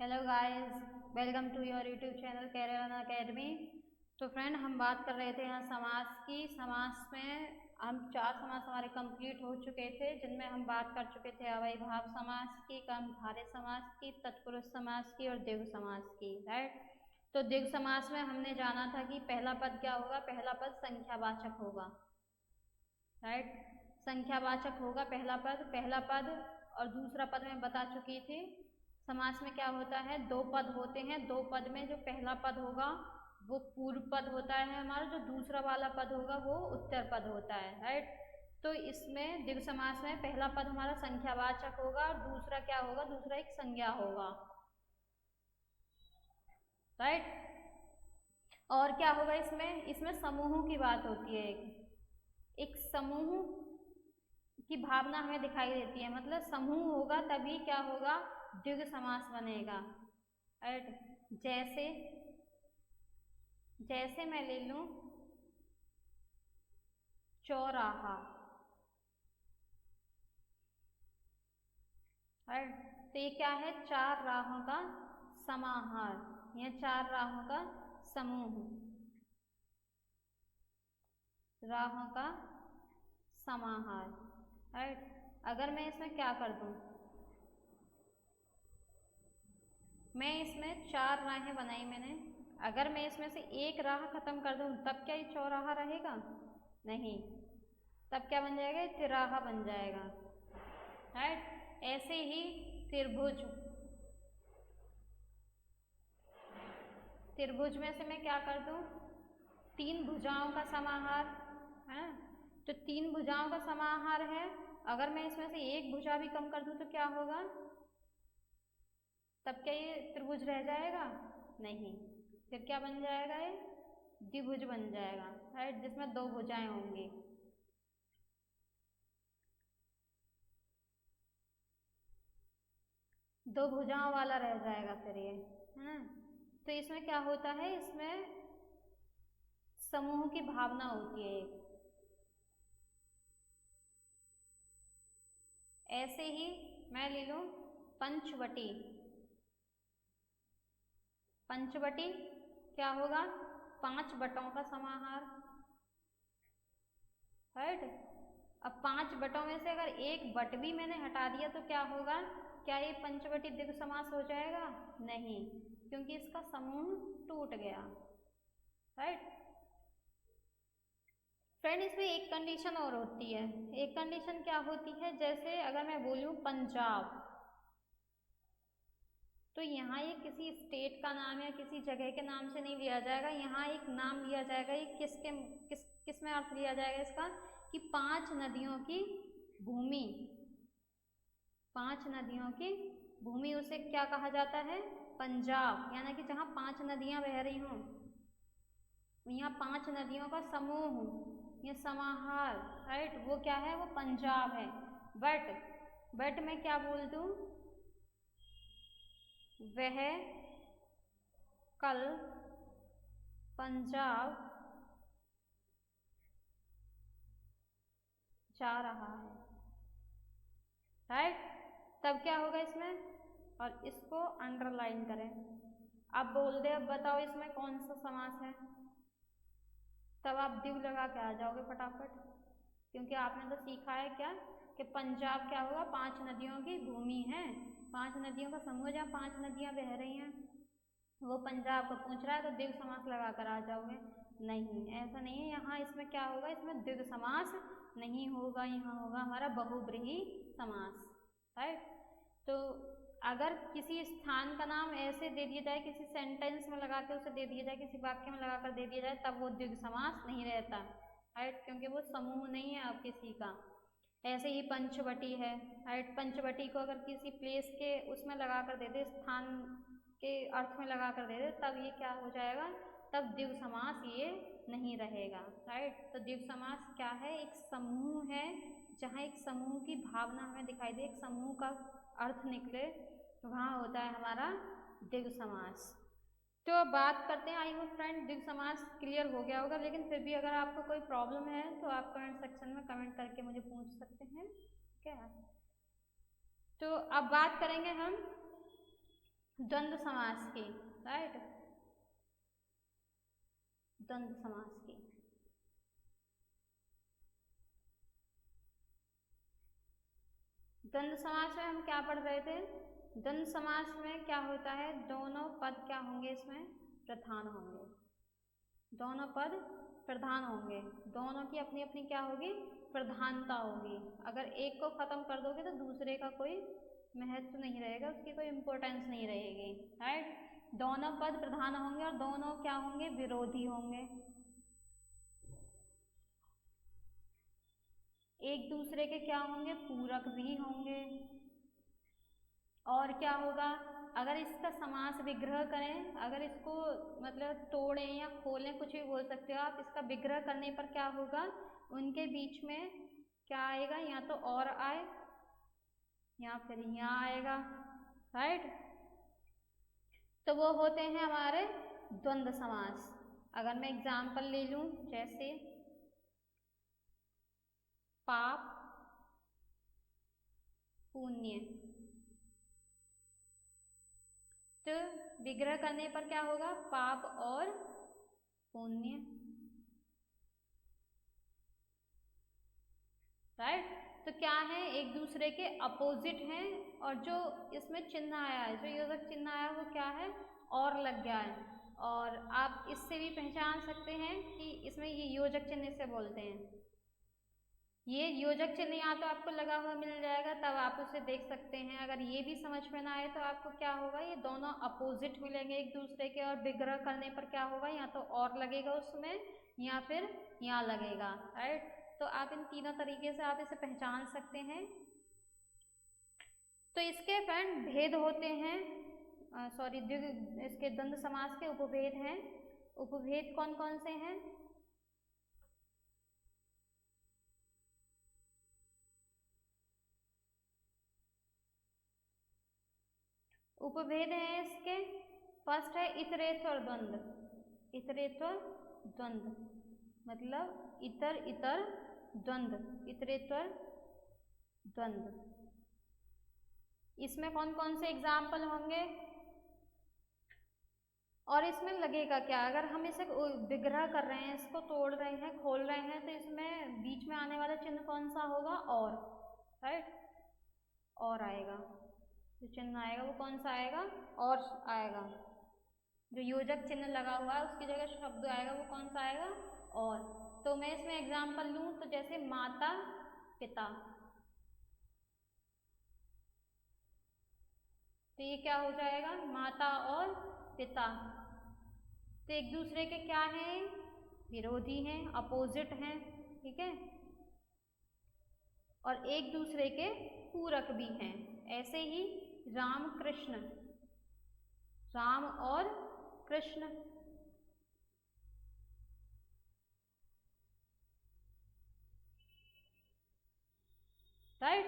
Hello guys, welcome to your YouTube channel career on academy. तो friend, हम बात कर रहे थे यहाँ समास की। समास में हम 4 समास हमारे कंप्लीट हो चुके थे, जिनमें हम बात कर चुके थे अव्ययीभाव समास की, कर्मधारय समास की, तत्पुरुष समास की और द्विगु समास की, राइट। तो द्विगु समास में हमने जाना था कि पहला पद क्या होगा। पहला पद संख्यावाचक होगा, राइट। संख्यावाचक होगा पहला पद। और दूसरा पद मैं बता चुकी थी। समास में क्या होता है, 2 पद होते हैं। 2 पद में जो पहला पद होगा वो पूर्व पद होता है हमारा, जो दूसरा वाला पद होगा वो उत्तर पद होता है, राइट। तो इसमें द्विगु समास में पहला पद हमारा संख्यावाचक होगा और दूसरा क्या होगा, दूसरा एक संज्ञा होगा, राइट। और क्या होगा इसमें समूहों की बात होती है। एक समूह की भावना हमें दिखाई देती है, मतलब समूह होगा तभी क्या होगा, द्विगु समास बनेगा, राइट। जैसे मैं ले लूं चौराहा, राइट। तो ये क्या है, 4 राहों का समाहार, यह 4 राहों का समूह, राहों का समाहार, राइट। अगर मैं इसमें क्या कर दूं, मैं इसमें 4 राहें बनाई मैंने। अगर मैं इसमें से एक राह खत्म कर दूं तब क्या ये चौराहा रहेगा, नहीं। तब क्या बन जाएगा, तिराहा बन जाएगा, राइट। ऐसे ही त्रिभुज में से मैं क्या कर दूं, 3 भुजाओं का समाहार है। तो 3 भुजाओं का समाहार है। अगर मैं इसमें से एक भुजा भी कम कर दूं तो क्या होगा, तब क्या ये त्रिभुज रह जाएगा, नहीं। फिर क्या बन जाएगा, ये द्विभुज बन जाएगा, राइट, जिसमें 2 भुजाएं होंगी। दो भुजाओं वाला रह जाएगा फिर ये, है ना। तो इसमें क्या होता है, इसमें समूह की भावना होती है एक। ऐसे ही मैं ले लूं पंचवटी। पंचवटी क्या होगा, 5 बटों का समाहार, राइट। अब 5 बटों में से अगर एक बट भी मैंने हटा दिया तो क्या होगा, क्या ये पंचवटी द्विगु समास हो जाएगा, नहीं, क्योंकि इसका समूह टूट गया, राइट। फ्रेंड, इसमें एक कंडीशन और होती है। एक कंडीशन क्या होती है, जैसे अगर मैं बोलूं पंजाब, तो यहाँ ये किसी स्टेट का नाम या किसी जगह के नाम से नहीं लिया जाएगा। यहाँ एक नाम लिया जाएगा। ये किस में अर्थ लिया जाएगा इसका, कि 5 नदियों की भूमि, 5 नदियों की भूमि, उसे क्या कहा जाता है, पंजाब। यानी कि जहाँ 5 नदियाँ बह रही हों, यहाँ 5 नदियों का समूह, ये समाहार, राइट, वो क्या है, वो पंजाब है। बट मैं क्या बोल दूं, वह कल पंजाब जा रहा है, राइट। तब क्या होगा इसमें, और इसको अंडरलाइन करें। अब बोल दे, अब बताओ इसमें कौन सा समास है, तब आप दिव लगा के आ जाओगे फटाफट, क्योंकि आपने तो सीखा है क्या, कि पंजाब क्या होगा, 5 नदियों की भूमि है, 5 नदियों का समूह, जहाँ 5 नदियाँ बह रही हैं, वो पंजाब को पूछ रहा है, तो द्विगु समास लगा कर आ जाओगे। नहीं, ऐसा नहीं है। यहाँ इसमें क्या होगा, इसमें द्विगु समास नहीं होगा, यहाँ होगा हमारा बहुब्रीहि समास, राइट। तो अगर किसी स्थान का नाम ऐसे दे दिया जाए, किसी सेंटेंस में लगा के उसे दे दिया जाए, किसी वाक्य में लगा कर दे दिया जाए, तब वो द्विगु समास नहीं रहता, राइट, क्योंकि वो समूह नहीं है अब किसी का। ऐसे ही पंचवटी है, राइट। पंचवटी को अगर किसी प्लेस के उसमें लगा कर दे दे, स्थान के अर्थ में लगा कर दे दे, तब ये क्या हो जाएगा, तब द्विगु समास ये नहीं रहेगा, राइट। तो द्विगु समास क्या है, एक समूह है, जहाँ एक समूह की भावना हमें दिखाई दे, एक समूह का अर्थ निकले, तो वहाँ होता है हमारा द्विगु समास। तो अब बात करते हैं, आई होप फ्रेंड द्विगु समास क्लियर हो गया होगा, लेकिन फिर भी अगर आपको कोई प्रॉब्लम है तो आप कमेंट सेक्शन में कमेंट करके मुझे पूछ सकते हैं क्या। तो अब बात करेंगे हम द्वंद्व समास की, राइट, द्वंद्व समास की। द्वंद्व समास में हम क्या पढ़ रहे थे? द्वंद्व समास में क्या होता है, दोनों पद क्या होंगे, इसमें प्रधान होंगे, दोनों पद प्रधान होंगे, दोनों की अपनी अपनी क्या होगी, प्रधानता होगी। अगर एक को खत्म कर दोगे तो दूसरे का कोई महत्व नहीं रहेगा, उसकी कोई इम्पोर्टेंस नहीं रहेगी, राइट। दोनों पद प्रधान होंगे और दोनों क्या होंगे, विरोधी होंगे, एक दूसरे के क्या होंगे, पूरक भी होंगे। और क्या होगा, अगर इसका समास विग्रह करें, अगर इसको मतलब तोड़ें या खोलें, कुछ भी बोल सकते हो आप, इसका विग्रह करने पर क्या होगा, उनके बीच में क्या आएगा, या तो और आए या फिर यहाँ आएगा, राइट। तो वो होते हैं हमारे द्वंद्व समास। अगर मैं एग्जाम्पल ले लूं, जैसे पाप पुण्य, तो विग्रह करने पर क्या होगा, पाप और पुण्य, राइट। तो क्या है, एक दूसरे के अपोजिट हैं, और जो इसमें चिन्ह आया है, जो योजक चिन्ह आया है, वो क्या है, और लग गया है। और आप इससे भी पहचान सकते हैं कि इसमें ये योजक चिन्ह से बोलते हैं। ये योजक चिन्ह यहाँ तो आपको लगा हुआ मिल जाएगा, तब आप उसे देख सकते हैं। अगर ये भी समझ में ना आए तो आपको क्या होगा, ये दोनों अपोजिट मिलेंगे एक दूसरे के, और विग्रह करने पर क्या होगा, या तो और लगेगा उसमें या फिर यहाँ लगेगा, राइट। तो आप इन तीनों तरीके से आप इसे पहचान सकते हैं। तो इसके फ्रेंड भेद होते हैं, सॉरी, इसके द्वंद्व समास के उपभेद हैं। उपभेद कौन कौन से हैं? उपभेद हैं इसके, फर्स्ट है इतरेत्तर द्वंद्व। इतरेत्तर द्वंद्व मतलब इतर इतर द्वंद्व, इतरेत्तर द्वंद्व। इसमें कौन कौन से एग्जाम्पल होंगे, और इसमें लगेगा क्या, अगर हम इसे विग्रह कर रहे हैं, इसको तोड़ रहे हैं, खोल रहे हैं, तो इसमें बीच में आने वाला चिन्ह कौन सा होगा, और, राइट, और आएगा। जो चिन्ह आएगा वो कौन सा आएगा, और आएगा। जो योजक चिन्ह लगा हुआ है उसकी जगह शब्द आएगा, वो कौन सा आएगा, और। तो मैं इसमें एग्जाम्पल लूँ तो जैसे माता पिता, तो ये क्या हो जाएगा, माता और पिता। तो एक दूसरे के क्या हैं, विरोधी हैं, अपोजिट हैं, ठीक है, और एक दूसरे के पूरक भी हैं। ऐसे ही राम कृष्ण, राम और कृष्ण, राइट।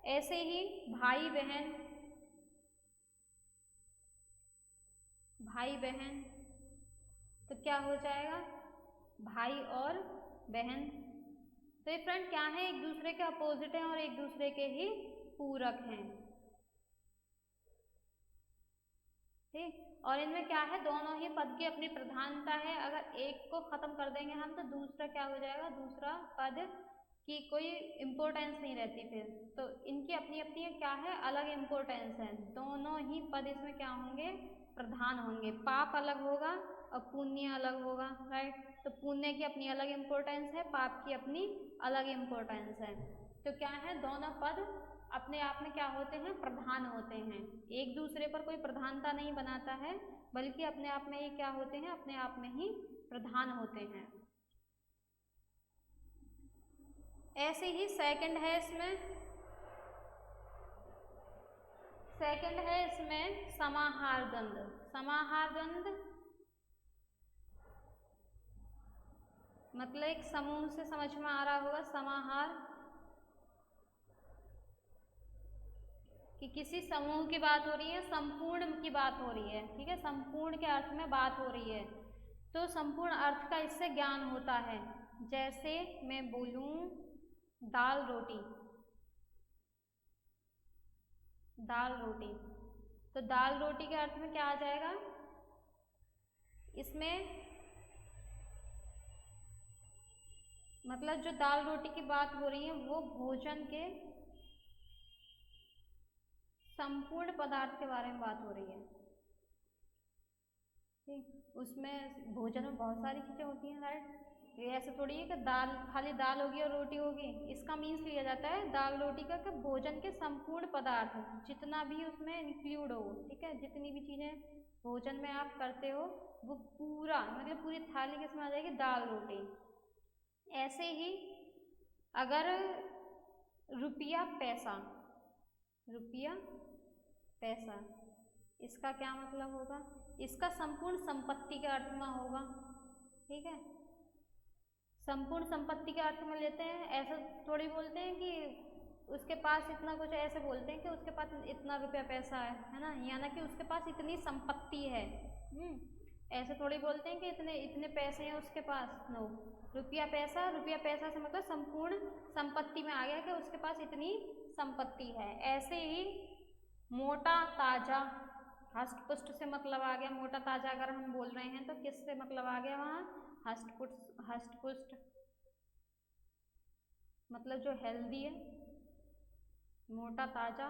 ऐसे ही भाई बहन, भाई बहन, तो क्या हो जाएगा, भाई और बहन। तो ये फ्रेंड क्या है, एक दूसरे के अपोजिट हैं और एक दूसरे के ही पूरक हैं, ठीक। और इनमें क्या है, दोनों ही पद की अपनी प्रधानता है। अगर एक को खत्म कर देंगे हम तो दूसरा क्या हो जाएगा, दूसरा पद की कोई इम्पोर्टेंस नहीं रहती फिर। तो इनकी अपनी अपनी क्या है, अलग इम्पोर्टेंस है। दोनों ही पद इसमें क्या होंगे, प्रधान होंगे। पाप अलग होगा और पुण्य अलग होगा, राइट। तो पुण्य की अपनी अलग इम्पोर्टेंस है, पाप की अपनी अलग इम्पोर्टेंस है। तो क्या है, दोनों पद अपने आप में क्या होते हैं, प्रधान होते हैं। एक दूसरे पर कोई प्रधानता नहीं बनाता है, बल्कि अपने आप में ये क्या होते हैं, अपने आप में ही प्रधान होते हैं। ऐसे ही सेकंड है इसमें, सेकंड है इसमें समाहार द्वंद्व। समाहार द्वंद्व मतलब एक समूह से समझ में आ रहा होगा, समाहार कि किसी समूह की बात हो रही है, संपूर्ण की बात हो रही है, ठीक है, संपूर्ण के अर्थ में बात हो रही है। तो संपूर्ण अर्थ का इससे ज्ञान होता है। जैसे मैं बोलूं दाल रोटी, दाल रोटी, तो दाल रोटी के अर्थ में क्या आ जाएगा, इसमें मतलब जो दाल रोटी की बात हो रही है वो भोजन के संपूर्ण पदार्थ के बारे में बात हो रही है। ठीक, उसमें भोजन में बहुत सारी चीज़ें होती हैं, राइट। ये ऐसे थोड़ी है कि दाल, खाली दाल होगी और रोटी होगी। इसका मीन्स लिया जाता है दाल रोटी का कि भोजन के संपूर्ण पदार्थ जितना भी उसमें इंक्लूड हो, ठीक है, जितनी भी चीज़ें भोजन में आप करते हो वो पूरा, मतलब पूरी थाली किसमें आ जाएगी, दाल रोटी। ऐसे ही अगर रुपया पैसा, रुपया पैसा, इसका क्या मतलब होगा, इसका संपूर्ण संपत्ति के अर्थ में होगा। ठीक है, संपूर्ण संपत्ति के अर्थ में लेते हैं। ऐसा थोड़ी बोलते हैं कि उसके पास इतना कुछ, ऐसे बोलते हैं कि उसके पास इतना रुपया पैसा है ना, यानी कि उसके पास इतनी संपत्ति है। ऐसे थोड़ी बोलते हैं कि इतने इतने पैसे हैं उसके पास, नो। रुपया पैसा, रुपया पैसा से मतलब संपूर्ण संपत्ति में आ गया कि उसके पास इतनी संपत्ति है। ऐसे ही मोटा ताजा, हष्ट पुष्ट से मतलब आ गया। मोटा ताजा अगर हम बोल रहे हैं तो किससे मतलब आ गया वहाँ, हष्ट पुष्ट मतलब जो हेल्दी है, मोटा ताजा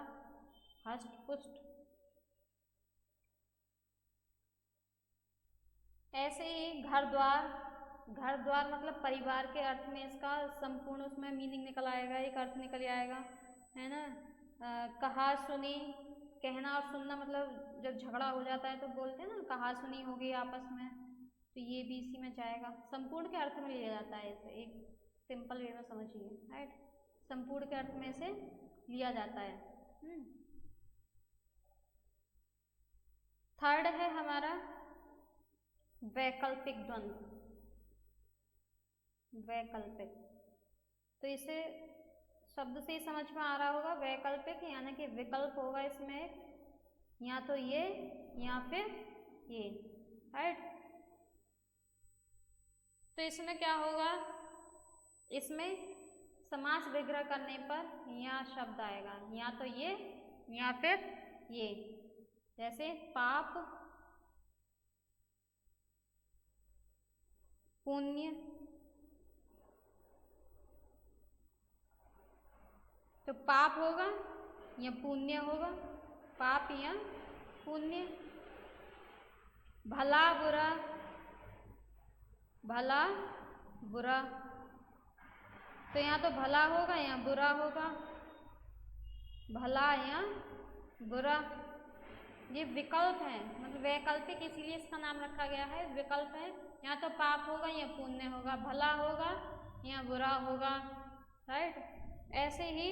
हष्ट पुष्ट। ऐसे ही घर द्वार, घर द्वार मतलब परिवार के अर्थ में इसका संपूर्ण उसमें मीनिंग निकल आएगा, एक अर्थ निकल आएगा, है ना। कहा सुनी, कहना और सुनना, मतलब जब झगड़ा हो जाता है तो बोलते हैं ना कहा सुनी हो गई आपस में, तो ये भी इसी में जाएगा। संपूर्ण के अर्थ में लिया जाता है इसे, एक सिंपल वे में समझिए, राइट। संपूर्ण के अर्थ में इसे लिया जाता है। थर्ड है हमारा वैकल्पिक द्वंद्व। वैकल्पिक, तो इसे शब्द से ही समझ में आ रहा होगा। वैकल्पिक यानी कि विकल्प होगा इसमें, या तो ये या फिर ये, राइट। तो इसमें क्या होगा, इसमें समास विग्रह करने पर या शब्द आएगा, या तो ये या फिर ये। जैसे पाप, पुण्य, तो पाप होगा या पुण्य होगा, पाप या पुण्य। भला बुरा, भला बुरा, तो यहाँ तो भला होगा या बुरा होगा, भला या बुरा। ये विकल्प है, मतलब वैकल्पिक इसीलिए इसका नाम रखा गया है, विकल्प है। यहाँ तो पाप होगा या पुण्य होगा, भला होगा या बुरा होगा, राइट। ऐसे ही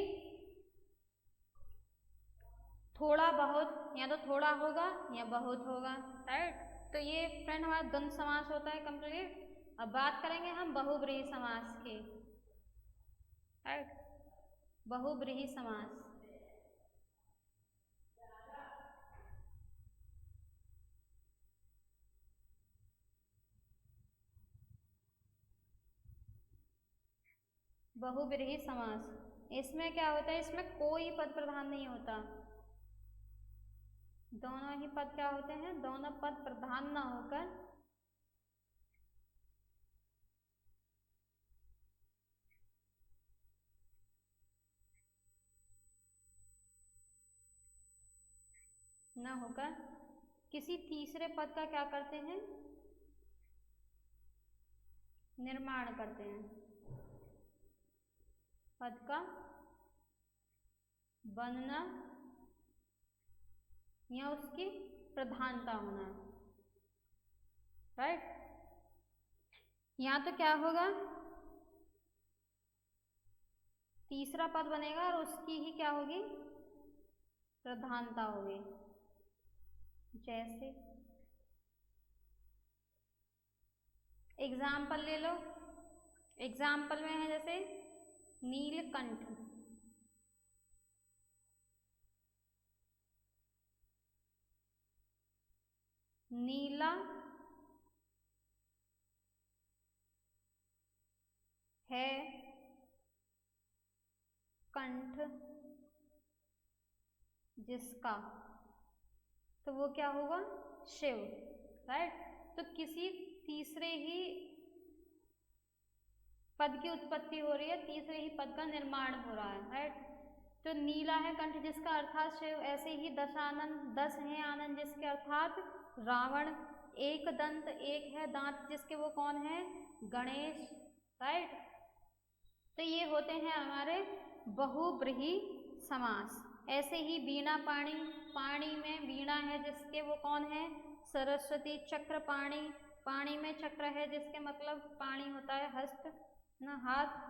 थोड़ा बहुत, या तो थोड़ा होगा या बहुत होगा, राइट। तो ये फ्रेंड हमारा द्वंद्व समास होता है कंप्लीट। अब बात करेंगे हम बहुब्रीहि समास की, राइट। बहुब्रीहि समास, बहुब्रीहि समास, इसमें क्या होता है, इसमें कोई पद प्रधान नहीं होता। दोनों ही पद क्या होते हैं, दोनों पद प्रधान ना होकर किसी तीसरे पद का क्या करते हैं, निर्माण करते हैं। पद का बनना या उसकी प्रधानता होना, राइट। यहाँ तो क्या होगा, तीसरा पद बनेगा और उसकी ही क्या होगी, प्रधानता होगी। जैसे एग्जाम्पल ले लो, एग्जाम्पल में है जैसे नीलकंठ, नीला है कंठ जिसका, तो वो क्या होगा? शिव, राइट। तो किसी तीसरे ही पद की उत्पत्ति हो रही है, तीसरे ही पद का निर्माण हो रहा है, राइट। तो नीला है कंठ जिसका अर्थात शिव, ऐसे ही दशानन 10 हैं आनंद जिसके अर्थात रावण, एक दंत एक है दांत जिसके वो कौन है? गणेश, राइट। तो ये होते हैं हमारे बहुब्रीहि समास। ऐसे ही वीणा पाणी, पाणी में वीणा है जिसके वो कौन है? सरस्वती। चक्र पाणी, पाणी में चक्र है जिसके मतलब पाणी होता है हस्त ना, हाथ।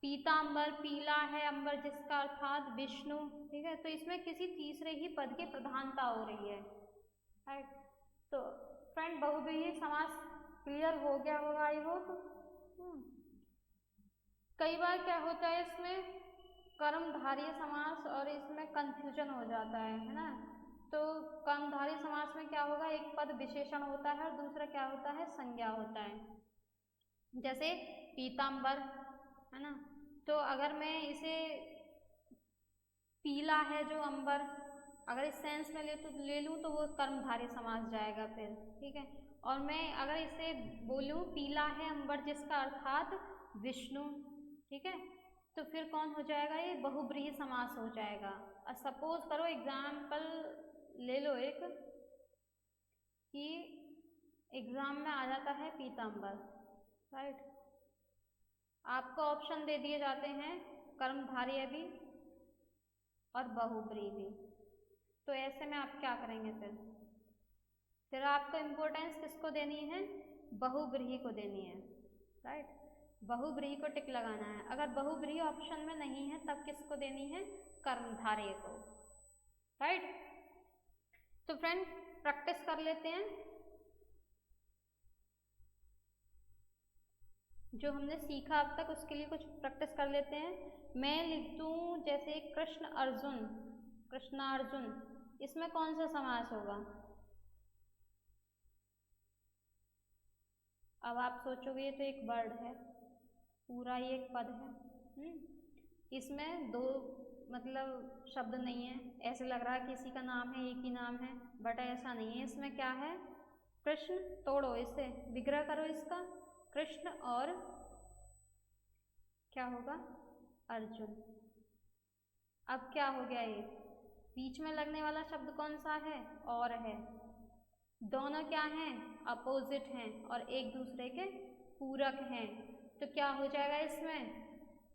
पीतांबर, पीला है अंबर जिसका अर्थात विष्णु, ठीक है। तो इसमें किसी तीसरे ही पद की प्रधानता हो रही है, राइट। तो फ्रेंड बहुब्रीहि समास क्लियर हो गया होगा आई होप। कई बार क्या होता है इसमें कर्मधारय समास और इसमें कंफ्यूजन हो जाता है ना। तो कर्मधारय समास में क्या होगा? एक पद विशेषण होता है और दूसरा क्या होता है? संज्ञा होता है। जैसे पीतांबर है ना, तो अगर मैं इसे पीला है जो अंबर, अगर इस सेंस में ले लूँ तो वो कर्मधारय समास जाएगा फिर, ठीक है। और मैं अगर इसे बोलूँ पीला है अंबर जिसका अर्थात विष्णु, ठीक है, तो फिर कौन हो जाएगा? ये बहुब्रीहि समास हो जाएगा। और सपोज करो एग्जाम्पल ले लो एक, कि एग्जाम में आ जाता है पीतांबर, राइट। आपको ऑप्शन दे दिए जाते हैं कर्मधारय भी और बहुब्रीहि भी। तो ऐसे में आप क्या करेंगे? फिर आपको इम्पोर्टेंस किसको देनी है? बहुब्रीहि को देनी है, राइट। बहुब्रीहि को टिक लगाना है। अगर बहुब्रीहि ऑप्शन में नहीं है तब किसको देनी है? कर्मधारय को, राइट। तो फ्रेंड प्रैक्टिस कर लेते हैं जो हमने सीखा अब तक, उसके लिए कुछ प्रैक्टिस कर लेते हैं। मैं लिख दूं जैसे कृष्ण अर्जुन, कृष्णार्जुन, इसमें कौन सा समास होगा? अब आप सोचोगे ये तो एक वर्ड है, पूरा ही एक पद है, इसमें दो मतलब शब्द नहीं है। ऐसे लग रहा है किसी का नाम है, एक ही नाम है, बट ऐसा नहीं है। इसमें क्या है? कृष्ण, तोड़ो इसे, विग्रह करो इसका, कृष्ण और क्या होगा? अर्जुन। अब क्या हो गया? ये बीच में लगने वाला शब्द कौन सा है? और है। दोनों क्या हैं? अपोजिट हैं और एक दूसरे के पूरक हैं। तो क्या हो जाएगा इसमें?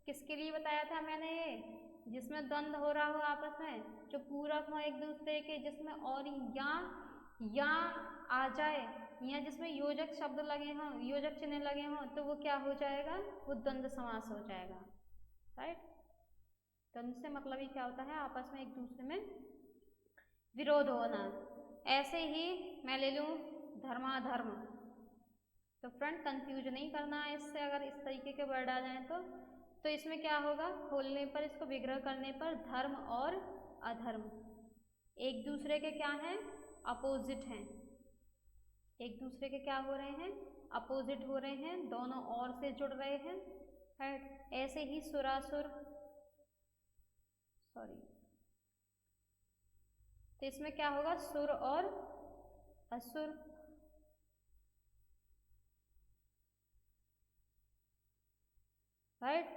किसके लिए बताया था मैंने ये? जिसमें द्वंद हो रहा हो आपस में, जो पूरक हो एक दूसरे के, जिसमें और या आ जाए, या जिसमें योजक शब्द लगे हों, योजक चिन्ह लगे हों, तो वो क्या हो जाएगा? वो द्वंद्व समास हो जाएगा, राइट। द्वंद्व से मतलब ही क्या होता है? आपस में एक दूसरे में विरोध होना। ऐसे ही मैं ले लूँ धर्माधर्म, तो फ्रेंड कंफ्यूज नहीं करना है इससे। अगर इस तरीके के वर्ड आ जाएं तो इसमें क्या होगा? खोलने पर, इसको विग्रह करने पर धर्म और अधर्म एक दूसरे के क्या हैं? अपोजिट हैं। एक दूसरे के क्या हो रहे हैं? अपोजिट हो रहे हैं, दोनों और से जुड़ रहे हैं, राइट। ऐसे ही सुरासुर, सॉरी, तो इसमें क्या होगा? सुर और असुर, राइट।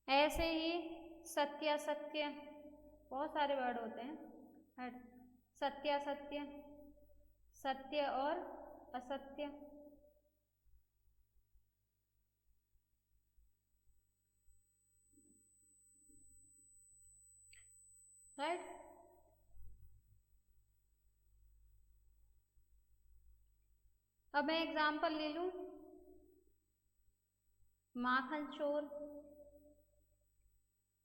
ऐसे ही सत्य असत्य, बहुत सारे वर्ड होते हैं, राइट। सत्य असत्य, सत्य और असत्य, राइट। अब मैं एग्जाम्पल ले लूं, माखन चोर,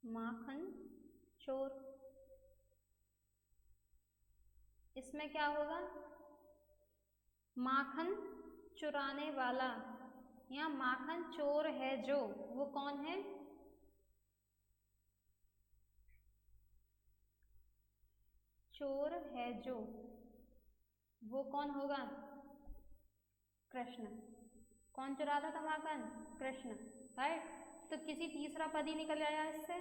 माखन चोर, इसमें क्या होगा? माखन चुराने वाला, या माखन चोर है जो, वो कौन है? चोर है जो, वो कौन होगा? कृष्ण। कौन चुरा रहा था माखन? कृष्ण, राइट। तो किसी तीसरा पद ही निकल आया इससे,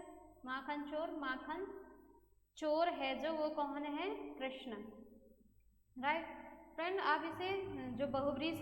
माखन चोर, माखन चोर है जो वो कौन है? कृष्ण। राइट फ्रेंड, आप इसे जो बहुब्रीहि